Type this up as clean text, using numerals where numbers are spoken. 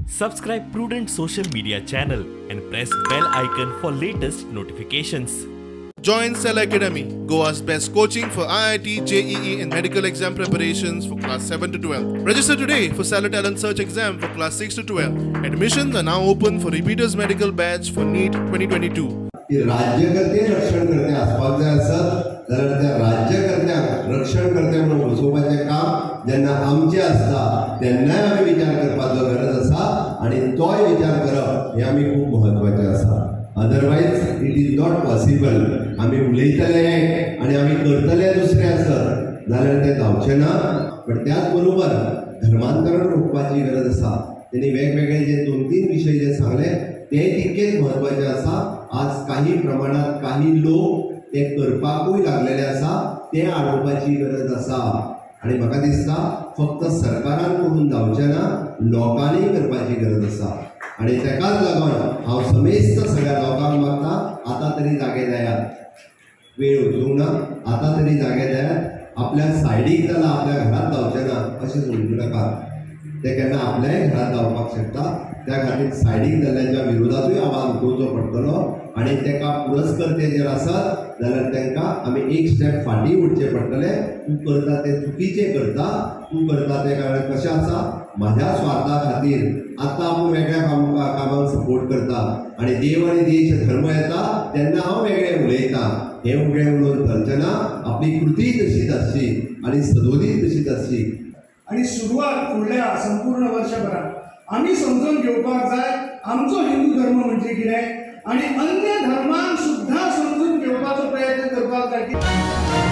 Subscribe Prudent social media channel and press bell icon for latest notifications. Join Cell Academy, Goa's best coaching for IIT, JEE and medical exam preparations for class 7 to 12. Register today for Cell Talent Search exam for class 6 to 12. Admissions are now open for repeaters medical batch for NEET 2022. राज्यकर्ते रक्षण करते आसपास जाय असत जाल्यार त्या राज्यकर्त्यांक रक्षण करते म्हणून बसोवपाचें काम जेन्ना आमचें आसता तेन्नाय आमी विचार करपाचो गरज आसा आनी तोय विचार करप हें आमी खूब म्हत्वाचें आसा. Otherwise it is not possible आमी उलयतले आनी आमी करतले दुसरें आसत जाल्यार तें जावचें ना. पण त्याच बरोबर धर्मांतरण रोखपाची गरज आसा. तेणी वेगवेगळे जे 2-3 विशय जे सांगले ते तितकेच म्हत्वाचे आसा. आज काही प्रमाणात काही लोक ते करपाकूय लागलेले आसा, ते आडोवपाची गरज आसा. आणि म्हाका दिसता फक्त सरकारान करून जावचें ना, लोकांनी करपाची गरज आसा. आणि तेकाच लागून हांव समेस्त सगळ्या लोकांक मागता आतां तरी जागे जायात. वेळ वचूंक ना, आतां तरी जागे जायात. आपल्या सायडीक जाल्यार आपल्या घरात जावचें ना अशें समजूं नाका. ते केन्ना आपल्याय घरात जावपाक शकता. त्या खातीर सायडीक जाल्ल्याच्या विरोधातूय आवाज उठोवचो पडटलो आनी तेका पुरस्कर्ते जर आसत जाल्यार तांकां आमी एक स्टेप फाटीं उरचें पडटलें. तूं करता तें चुकीचें करता, तूं करता तें कारण कशें आसा म्हाज्या स्वार्था खातीर आतां आपूण वेगळ्या कामाक सपोर्ट करता आनी देव आनी देश धर्म येता तेन्ना हांव वेगळें उलयतां. हें वेगळें उलोवन चलचें ना. आपली कृती तशीच आसची आनी सदोदी तशीच आसची. आणि सुरुवात फुडल्या संपूर्ण वर्षभरात आम्ही समजून घेवपाक जाय आमचो हिंदू धर्म म्हणजे कितें आणि अन्य धर्मांक सुद्धा समजून घेवपाचो प्रयत्न करपाक जाय.